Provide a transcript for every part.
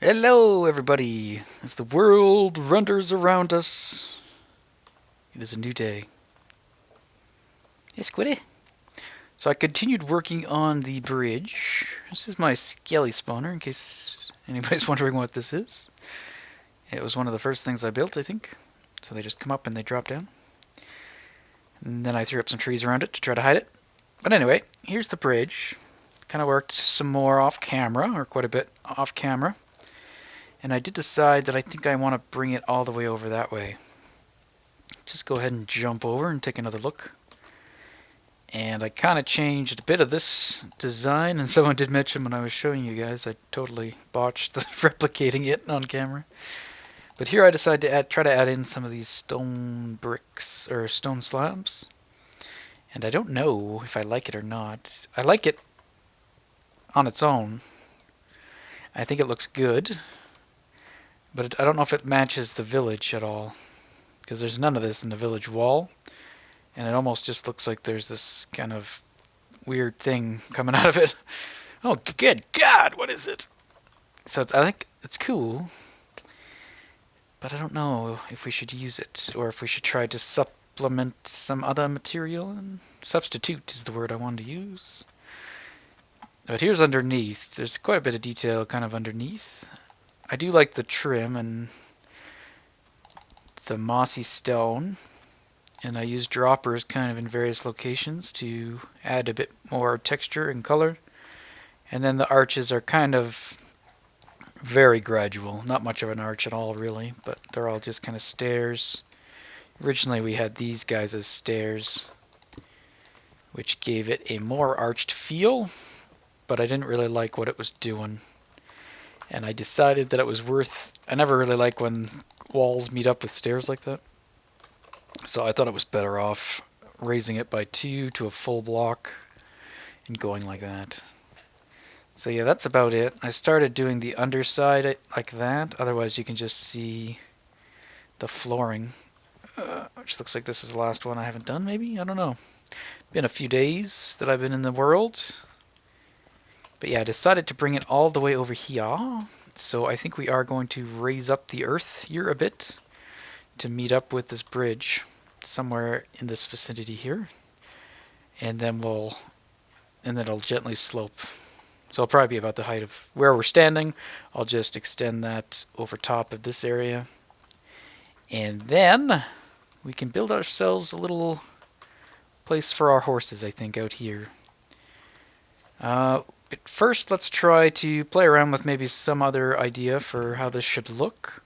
Hello, everybody. As the world renders around us, it is a new day. Hey, Squiddy. So I continued working on the bridge. This is my skelly spawner, in case anybody's wondering what this is. It was one of the first things I built, I think. So they just come up and they drop down. And then I threw up some trees around it to try to hide it. But anyway, here's the bridge. Kind of worked some more off camera, or quite a bit off camera. And I did decide that I think I want to bring it all the way over that way. Just go ahead and jump over and take another look. And I kind of changed a bit of this design, and someone did mention when I was showing you guys, I totally botched replicating it on camera. But here I decided to try to add in some of these stone bricks, or stone slabs. And I don't know if I like it or not. I like it on its own. I think it looks good. But I don't know if it matches the village at all, because there's none of this in the village wall, and it almost just looks like there's this kind of weird thing coming out of it. Oh, good God, what is it? So I think it's cool, but I don't know if we should use it, or if we should try to supplement some other material, and substitute is the word I wanted to use. But here's underneath. There's quite a bit of detail kind of underneath. I do like the trim and the mossy stone, and I use droppers kind of in various locations to add a bit more texture and color. And then the arches are kind of very gradual, not much of an arch at all really, but they're all just kind of stairs. Originally we had these guys as stairs, which gave it a more arched feel, but I didn't really like what it was doing. And I decided that it was worth... I never really like when walls meet up with stairs like that. So I thought it was better off raising it by 2 to a full block and going like that. So yeah, that's about it. I started doing the underside like that. Otherwise you can just see the flooring. Which looks like this is the last one I haven't done, maybe? I don't know. Been a few days that I've been in the world. But yeah, I decided to bring it all the way over here. So I think we are going to raise up the earth here a bit to meet up with this bridge somewhere in this vicinity here. And then it'll gently slope. So it'll probably be about the height of where we're standing. I'll just extend that over top of this area. And then we can build ourselves a little place for our horses, I think, out here. But first, let's try to play around with maybe some other idea for how this should look.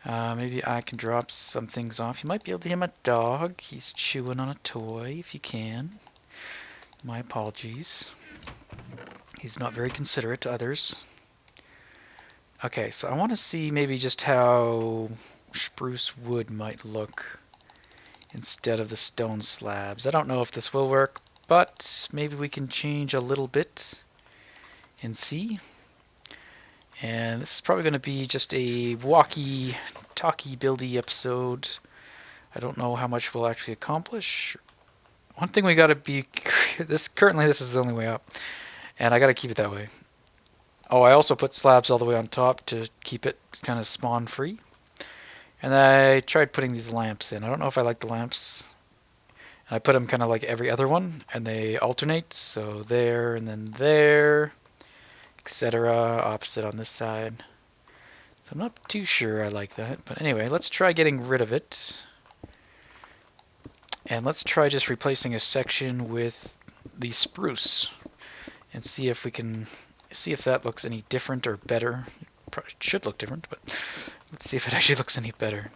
Maybe I can drop some things off. You might be able to hear my dog. He's chewing on a toy, if you can. My apologies. He's not very considerate to others. Okay, so I want to see maybe just how spruce wood might look instead of the stone slabs. I don't know if this will work, but maybe we can change a little bit and see. And this is probably going to be just a walkie, talkie, buildy episode. I don't know how much we'll actually accomplish. One thing we got to be... Currently this is the only way up, and I got to keep it that way. Oh, I also put slabs all the way on top to keep it kind of spawn free. And I tried putting these lamps in. I don't know if I like the lamps. I put them kind of like every other one, and they alternate. So there, and then there, etc. Opposite on this side. So I'm not too sure I like that. But anyway, let's try getting rid of it. And let's try just replacing a section with the spruce. And see if we can... see if that looks any different or better. Probably should look different, but let's see if it actually looks any better.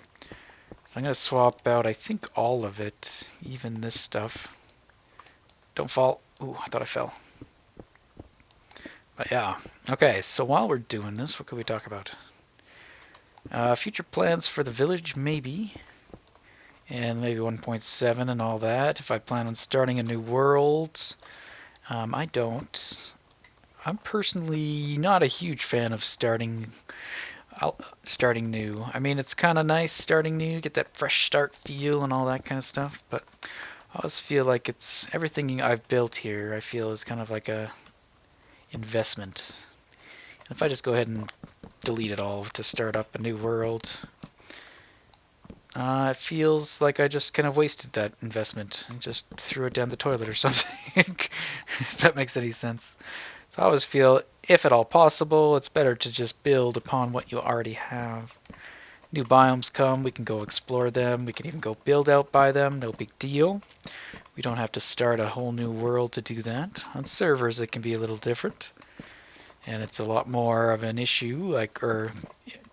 So I'm going to swap out, I think, all of it, even this stuff. Don't fall. Ooh, I thought I fell. But yeah. Okay, so while we're doing this, what could we talk about? Future plans for the village, maybe. And maybe 1.7 and all that, if I plan on starting a new world. I don't. I'm personally not a huge fan of starting new. I mean, it's kind of nice starting new, get that fresh start feel and all that kind of stuff, but I always feel like it's everything I've built here, I feel is kind of like a investment. And if I just go ahead and delete it all to start up a new world. It feels like I just kind of wasted that investment and just threw it down the toilet or something, if that makes any sense. So I always feel, if at all possible, it's better to just build upon what you already have. New biomes come, we can go explore them, we can even go build out by them, no big deal. We don't have to start a whole new world to do that. On servers it can be a little different, and it's a lot more of an issue, or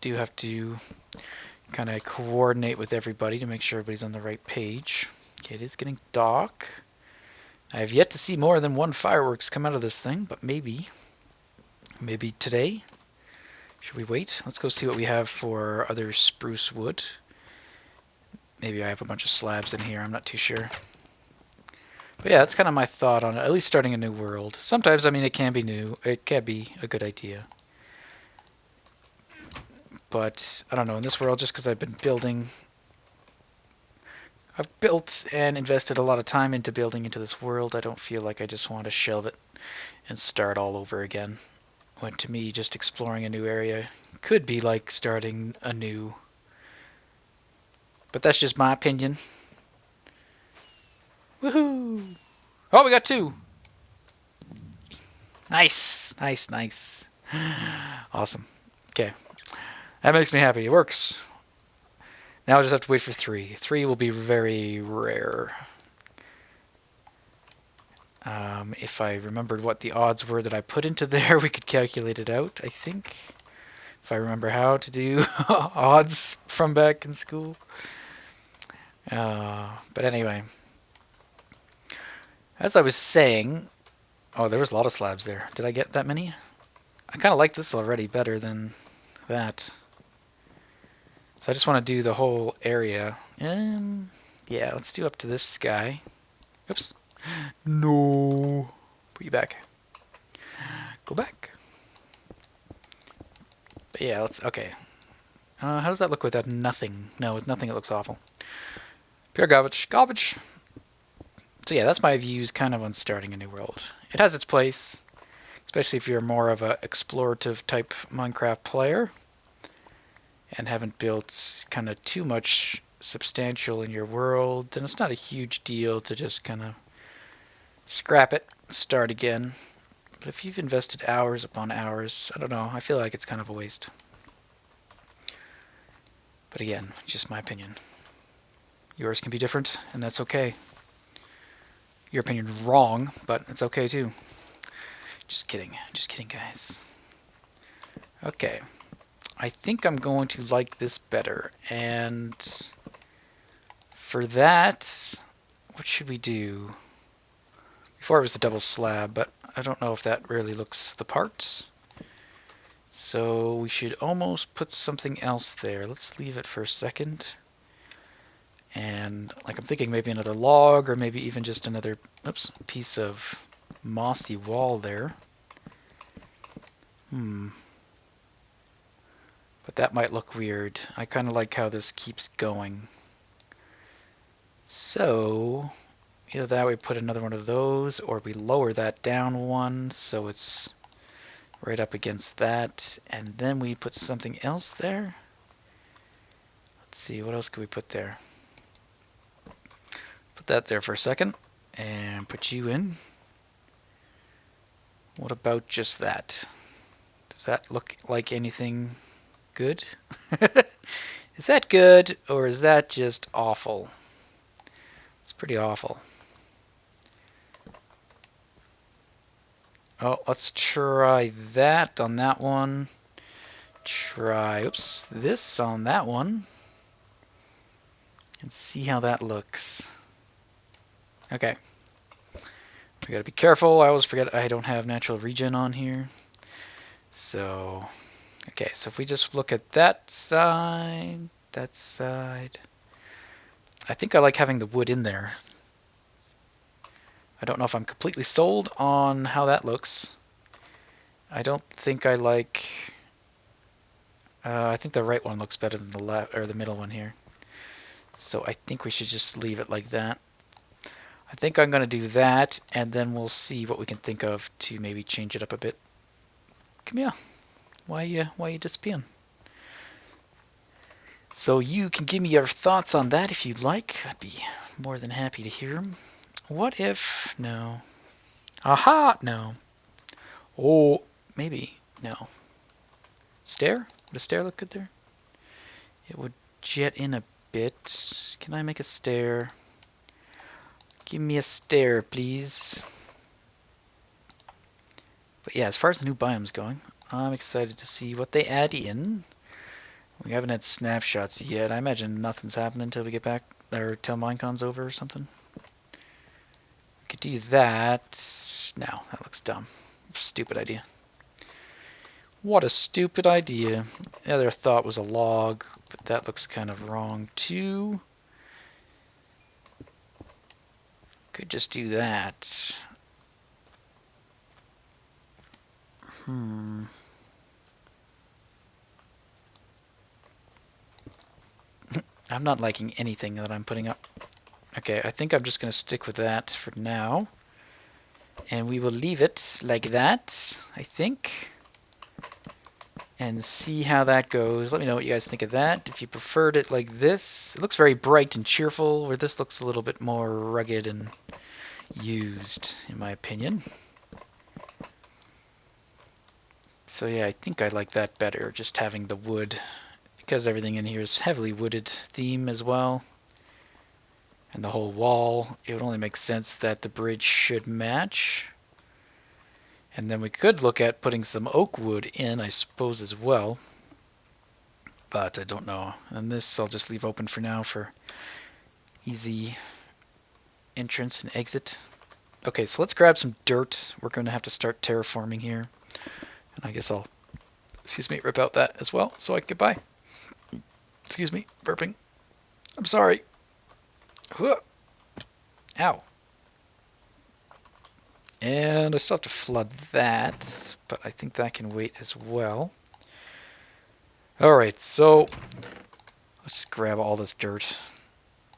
do have to kind of coordinate with everybody to make sure everybody's on the right page. Okay, it is getting dark. I have yet to see more than one fireworks come out of this thing, but maybe today. Should we wait? Let's go see what we have for other spruce wood. Maybe I have a bunch of slabs in here, I'm not too sure. But yeah, that's kind of my thought on it, at least starting a new world. Sometimes, I mean, it can be new, it can be a good idea. But, I don't know, in this world, just because I've been building... I've built and invested a lot of time into building into this world, I don't feel like I just want to shelve it and start all over again. When to me, just exploring a new area could be like starting anew. But that's just my opinion. Woohoo! Oh, we got 2! Nice! Nice, nice. Awesome. Okay. That makes me happy. It works. Now I just have to wait for 3. 3 will be very rare. If I remembered what the odds were that I put into there, we could calculate it out, I think. If I remember how to do odds from back in school. But anyway. As I was saying... Oh, there was a lot of slabs there. Did I get that many? I kind of like this already better than that. So I just want to do the whole area. Yeah, let's do up to this guy. Oops. No. Put you back. Go back. But yeah, let's... Okay. How does that look without nothing? No, with nothing it looks awful. Pure garbage. Garbage! So yeah, that's my views kind of on starting a new world. It has its place, especially if you're more of a explorative type Minecraft player and haven't built kind of too much substantial in your world, then it's not a huge deal to just kind of scrap it, start again. But if you've invested hours upon hours, I don't know, I feel like it's kind of a waste. But again, just my opinion. Yours can be different, and that's okay. Your opinion's wrong, but it's okay too. Just kidding, guys. Okay. I think I'm going to like this better, and for that, what should we do? Before it was a double slab, but I don't know if that really looks the part. So we should almost put something else there. Let's leave it for a second. And like I'm thinking maybe another log, or maybe even just another piece of mossy wall there. But that might look weird. I kind of like how this keeps going. So either that we put another one of those, or we lower that down one so it's right up against that, and then we put something else there. Let's see, what else could we put there? Put that there for a second, and put you in. What about just that? Does that look like anything good? Is that good, or is that just awful? It's pretty awful. Oh, let's try that on that one. Try, this on that one. And see how that looks. Okay. We gotta be careful. I always forget I don't have natural regen on here. So, okay, so if we just look at that side, I think I like having the wood in there. I don't know if I'm completely sold on how that looks. I don't think I like... I think the right one looks better than the left or the middle one here. So I think we should just leave it like that. I think I'm going to do that, and then we'll see what we can think of to maybe change it up a bit. Come here. Why you disappearing? So you can give me your thoughts on that if you'd like. I'd be more than happy to hear them. What if... No. Aha! No. Oh, maybe. No. Stair? Would a stair look good there? It would jet in a bit. Can I make a stair? Give me a stair, please. But yeah, as far as the new biome's going, I'm excited to see what they add in. We haven't had snapshots yet. I imagine nothing's happening until we get back, or till Minecon's over or something. We could do that. No, that looks dumb. Stupid idea. What a stupid idea. The other thought was a log, but that looks kind of wrong too. Could just do that. I'm not liking anything that I'm putting up. Okay, I think I'm just going to stick with that for now. And we will leave it like that, I think. And see how that goes. Let me know what you guys think of that. If you preferred it like this. It looks very bright and cheerful, where this looks a little bit more rugged and used, in my opinion. So yeah, I think I like that better, just having the wood, because everything in here is heavily wooded theme as well. And the whole wall, it would only make sense that the bridge should match. And then we could look at putting some oak wood in, I suppose, as well. But I don't know. And this I'll just leave open for now for easy entrance and exit. Okay, so let's grab some dirt. We're going to have to start terraforming here. And I guess I'll, rip out that as well so I can get by. Excuse me, burping. I'm sorry. Ow. And I still have to flood that, but I think that can wait as well. Alright, so let's just grab all this dirt.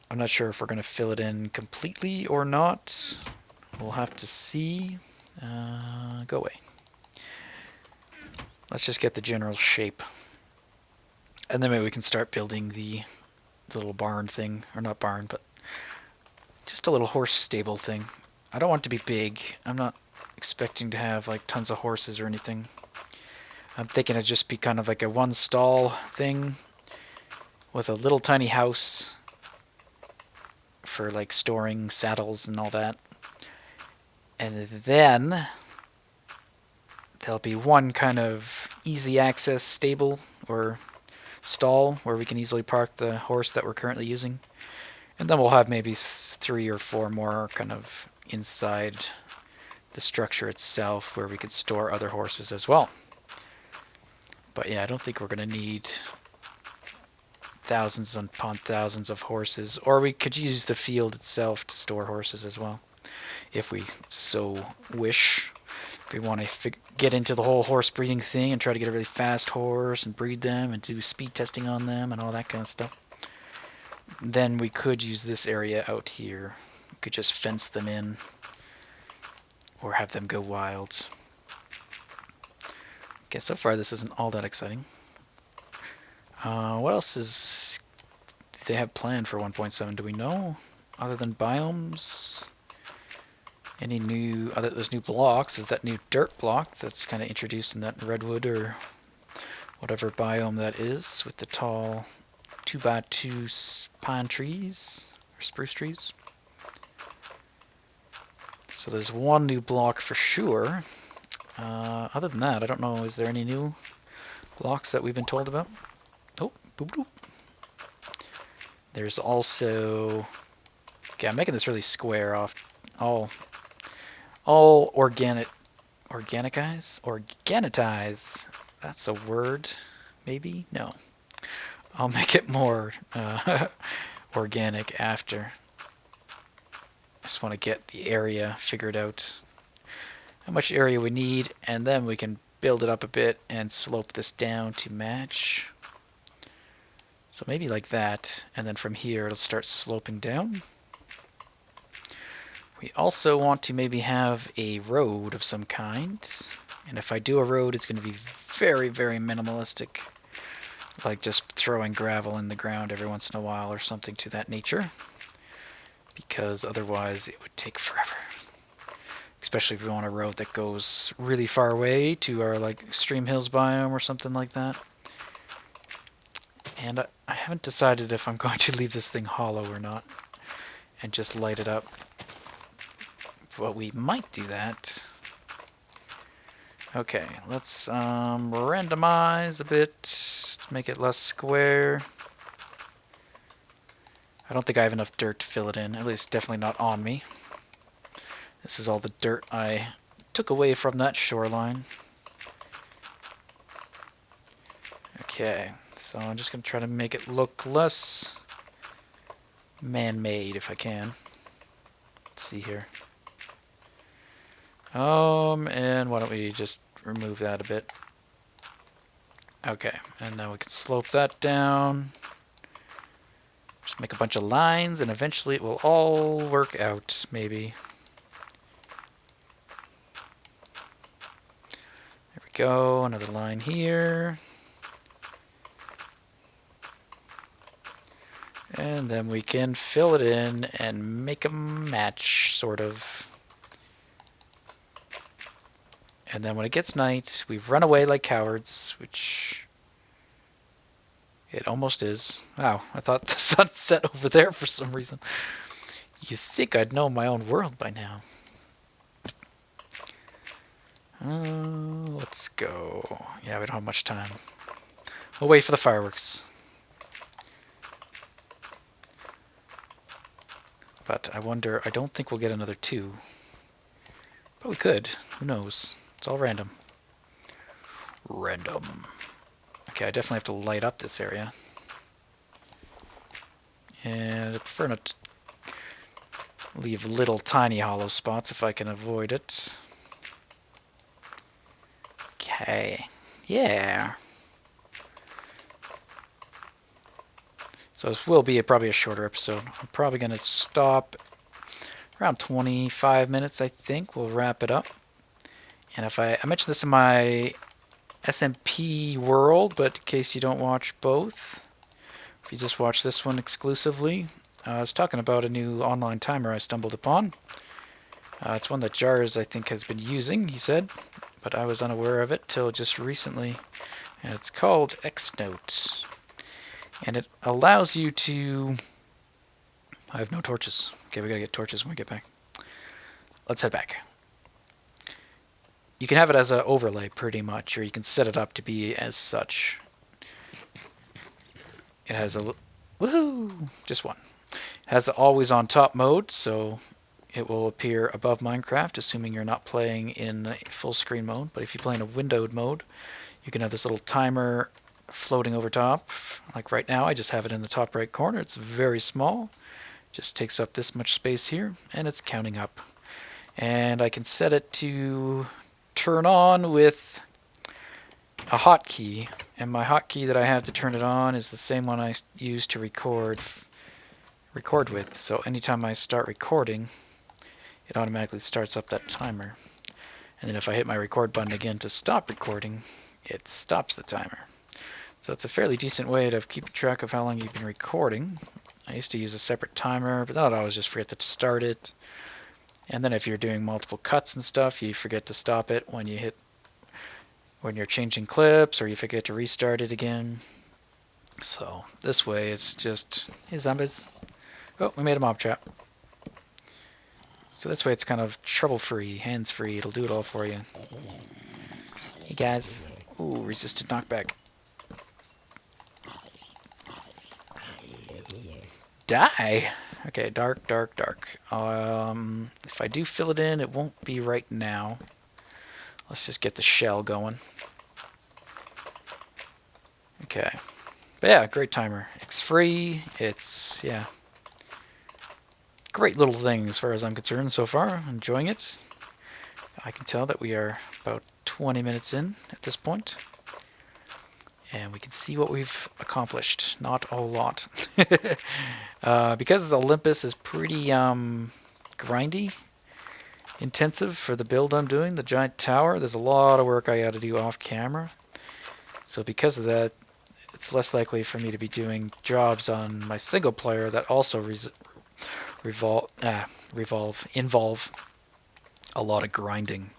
I'm not sure if we're going to fill it in completely or not. We'll have to see. Go away. Let's just get the general shape. And then maybe we can start building the little barn thing. Or not barn, but just a little horse stable thing. I don't want it to be big. I'm not expecting to have like tons of horses or anything. I'm thinking it'd just be kind of like a one stall thing with a little tiny house for like storing saddles and all that. And then there'll be one kind of easy access stable or stall where we can easily park the horse that we're currently using. And then we'll have maybe 3 or 4 more kind of inside the structure itself where we could store other horses as well. But yeah, I don't think we're going to need thousands upon thousands of horses. Or we could use the field itself to store horses as well, if we so wish. If we want to get into the whole horse breeding thing and try to get a really fast horse and breed them and do speed testing on them and all that kind of stuff, then we could use this area out here. We could just fence them in or have them go wild. Okay, so far this isn't all that exciting. What else do they have planned for 1.7? Do we know? Other than biomes? Any new... there's new blocks. Is that new dirt block that's kind of introduced in that redwood or whatever biome that is with the tall 2x2 pine trees or spruce trees? So there's one new block for sure. Other than that, I don't know. Is there any new blocks that we've been told about? Oh, boop boop. There's also... Okay, I'm making this really square off. All organicize? Organitize. That's a word, maybe? No. I'll make it more organic after. I just want to get the area figured out. How much area we need, and then we can build it up a bit and slope this down to match. So maybe like that, and then from here it'll start sloping down. We also want to maybe have a road of some kind. And if I do a road, it's going to be very, very minimalistic. Like just throwing gravel in the ground every once in a while or something to that nature. Because otherwise it would take forever. Especially if we want a road that goes really far away to our like Extreme Hills biome or something like that. And I haven't decided if I'm going to leave this thing hollow or not and just light it up. But we might do that. Okay, let's randomize a bit to make it less square. I don't think I have enough dirt to fill it in, at least definitely not on me. This is all the dirt I took away from that shoreline. Okay, so I'm just going to try to make it look less man-made if I can. Let's see here. And why don't we just remove that a bit. Okay, and now we can slope that down. Just make a bunch of lines, and eventually it will all work out, maybe. There we go, another line here. And then we can fill it in and make them match, sort of. And then when it gets night, we run away like cowards, which it almost is. Wow, I thought the sun set over there for some reason. You'd think I'd know my own world by now. Let's go. Yeah, we don't have much time. We'll wait for the fireworks. But I wonder, I don't think we'll get another 2. But we could. Who knows? It's all random. Random. Okay, I definitely have to light up this area. And I prefer not to leave little tiny hollow spots if I can avoid it. Okay. Yeah. So this will be probably a shorter episode. I'm probably going to stop around 25 minutes, I think. We'll wrap it up. And if I mentioned this in my SMP world, but in case you don't watch both, if you just watch this one exclusively, I was talking about a new online timer I stumbled upon. It's one that Jars, I think, has been using, he said, but I was unaware of it till just recently. And it's called Xnote. And it allows you to... I have no torches. Okay, we gotta get torches when we get back. Let's head back. You can have it as an overlay, pretty much, or you can set it up to be as such. It has a... Woohoo! Just one. It has the always on top mode, so it will appear above Minecraft, assuming you're not playing in full screen mode. But if you play in a windowed mode, you can have this little timer floating over top. Like right now, I just have it in the top right corner. It's very small. Just takes up this much space here, and it's counting up. And I can set it to turn on with a hotkey, and my hotkey that I have to turn it on is the same one I use to record with. So anytime I start recording, it automatically starts up that timer. And then if I hit my record button again to stop recording, it stops the timer. So it's a fairly decent way of keeping track of how long you've been recording. I used to use a separate timer, but then I'd always just forget to start it. And then if you're doing multiple cuts and stuff, you forget to stop it when you're changing clips, or you forget to restart it again. So this way it's just, hey zombies. Oh, we made a mob trap. So this way it's kind of trouble-free, hands-free. It'll do it all for you. Hey guys. Ooh, resisted knockback. Die! Okay, dark, dark, dark. If I do fill it in, it won't be right now. Let's just get the shell going. Okay. But yeah, great timer. It's free. It's, yeah. Great little thing as far as I'm concerned so far. Enjoying it. I can tell that we are about 20 minutes in at this point. And we can see what we've accomplished. Not a lot. Because Olympus is pretty grindy, intensive for the build I'm doing, the giant tower, there's a lot of work I got to do off camera. So because of that, it's less likely for me to be doing jobs on my single player that also involve a lot of grinding.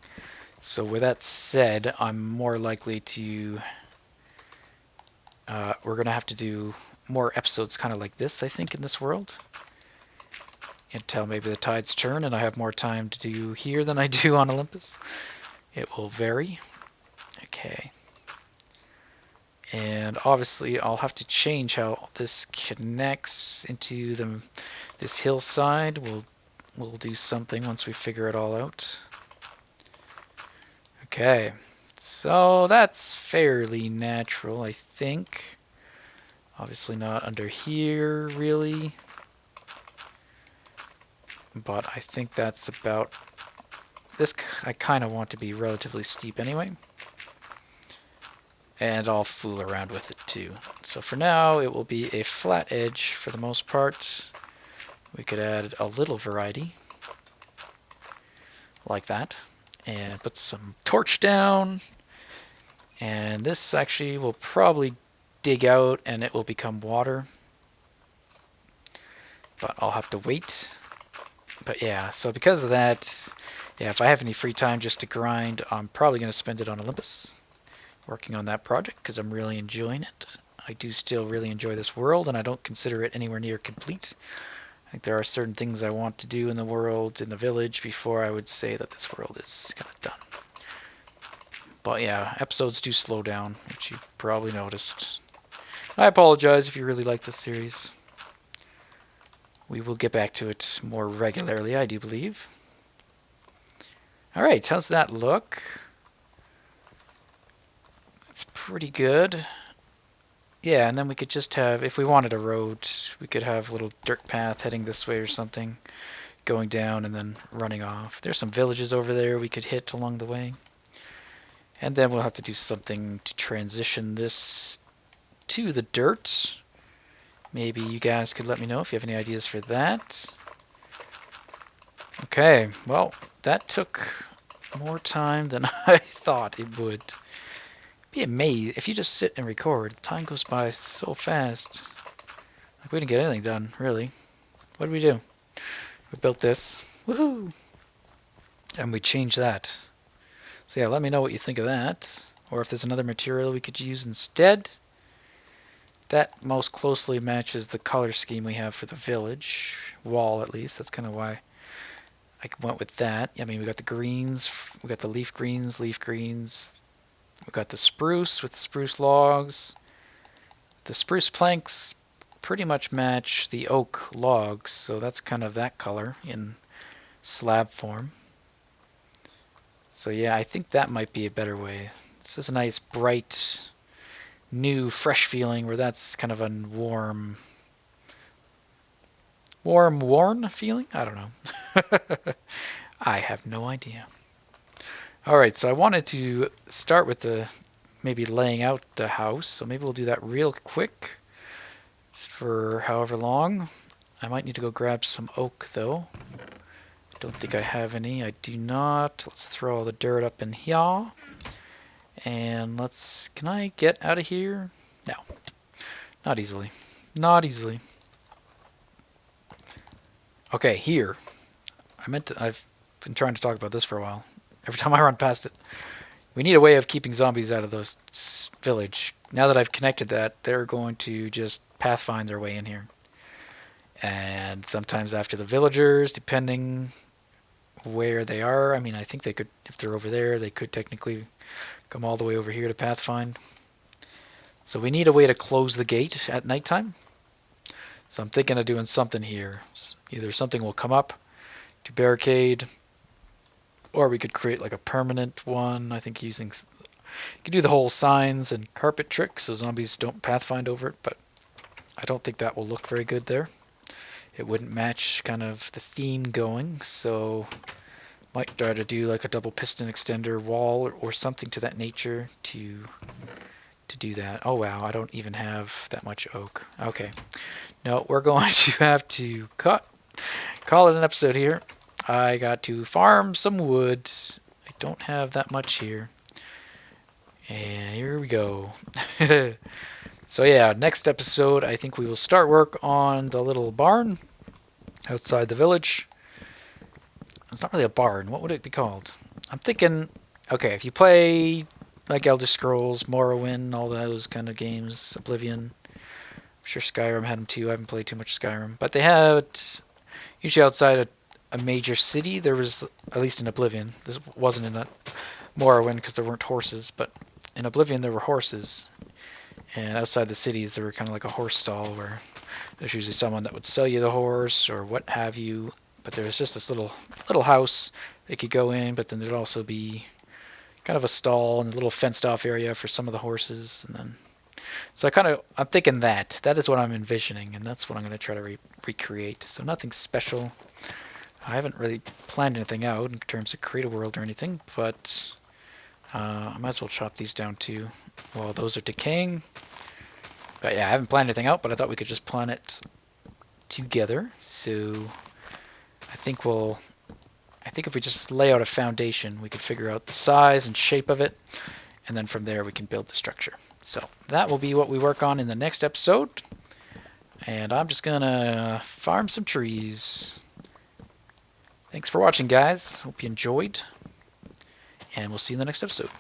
So with that said, I'm more likely to we're gonna have to do more episodes kind of like this, I think, in this world, until maybe the tides turn and I have more time to do here than I do on Olympus. It will vary. Okay. And obviously I'll have to change how this connects into this hillside. We'll do something once we figure it all out. Okay. So that's fairly natural, I think. Obviously not under here, really. But I think that's about... This I kind of want to be relatively steep anyway. And I'll fool around with it too. So for now, it will be a flat edge for the most part. We could add a little variety, like that, and put some torch down. And this actually will probably dig out and it will become water. But I'll have to wait. But yeah, so because of that, yeah, if I have any free time just to grind, I'm probably going to spend it on Olympus, working on that project, because I'm really enjoying it. I do still really enjoy this world, and I don't consider it anywhere near complete. I think there are certain things I want to do in the world, in the village, before I would say that this world is kind of done. But yeah, episodes do slow down, which you've probably noticed. I apologize if you really like this series. We will get back to it more regularly, I do believe. Alright, how's that look? It's pretty good. Yeah, and then we could just have, if we wanted a road, we could have a little dirt path heading this way or something, going down and then running off. There's some villages over there we could hit along the way. And then we'll have to do something to transition this to the dirt. Maybe you guys could let me know if you have any ideas for that. Okay, well, that took more time than I thought it would. Be amazed if you just sit and record. Time goes by so fast. Like, we didn't get anything done, really. What did we do? We built this. Woohoo! And we changed that. So yeah, let me know what you think of that. Or if there's another material we could use instead. That most closely matches the color scheme we have for the village wall, at least. That's kind of why I went with that. I mean, we got the greens, we got the leaf greens. We got the spruce with spruce logs. The spruce planks pretty much match the oak logs, so that's kind of that color in slab form. So yeah, I think that might be a better way. This is a nice, bright, new, fresh feeling where that's kind of a worn feeling? I don't know. I have no idea. Alright, so I wanted to start with maybe laying out the house, so maybe we'll do that real quick, just for however long. I might need to go grab some oak, though. I don't think I have any. I do not. Let's throw all the dirt up in here. And can I get out of here? No. Not easily. Not easily. Okay, here. I've been trying to talk about this for a while. Every time I run past it. We need a way of keeping zombies out of those village. Now that I've connected that, they're going to just pathfind their way in here. And sometimes after the villagers, depending where they are. I mean, I think they could, if they're over there, they could technically come all the way over here to pathfind. So we need a way to close the gate at nighttime. So I'm thinking of doing something here. Either something will come up to barricade, or we could create like a permanent one. I think you could do the whole signs and carpet trick so zombies don't pathfind over it, but I don't think that will look very good there. It wouldn't match kind of the theme going, so might try to do like a double piston extender wall or something to that nature to do that. Oh wow, I don't even have that much oak. Okay. No, we're going to have to call it an episode here. I got to farm some wood. I don't have that much here. And here we go. So yeah, next episode I think we will start work on the little barn outside the village. It's not really a barn. What would it be called? I'm thinking, okay, if you play like Elder Scrolls, Morrowind, all those kind of games, Oblivion. I'm sure Skyrim had them too. I haven't played too much Skyrim, but they had usually outside a major city. There was, at least in Oblivion. This wasn't in a Morrowind because there weren't horses, but in Oblivion there were horses, and outside the cities there were kind of like a horse stall where there's usually someone that would sell you the horse or what have you. But there was just this little house they could go in, but then there'd also be kind of a stall and a little fenced off area for some of the horses, and then so I'm thinking that is what I'm envisioning, and that's what I'm going to try to recreate. So nothing special. I haven't really planned anything out in terms of create a world or anything, but I might as well chop these down too while those are decaying. But yeah, I haven't planned anything out, but I thought we could just plan it together. So I think if we just lay out a foundation, we could figure out the size and shape of it, and then from there we can build the structure. So that will be what we work on in the next episode. And I'm just gonna farm some trees. Thanks for watching, guys. Hope you enjoyed. And we'll see you in the next episode.